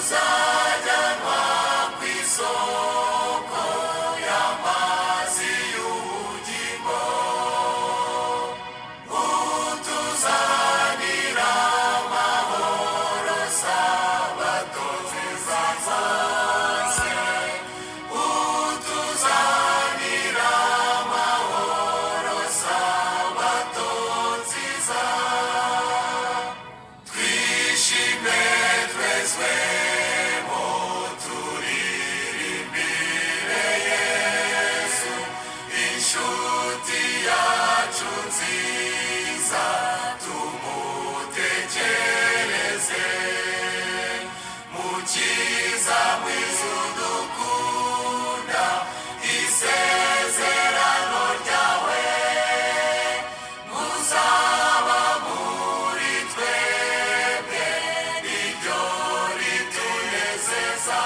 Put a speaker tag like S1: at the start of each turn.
S1: tuzajyanwa ku isoko y'amazi y'ubugingo, utuzanira amahoro sabato nziza zose, utuzanira amahoro sabato nziza. Twishime twezwemo turirimbire Yesu, inshuti yacu nziza, tumutekereze. Mukiza mwiza udukunda, isezerano ryawe muzaba muri twebwe, niryo ritunezeza.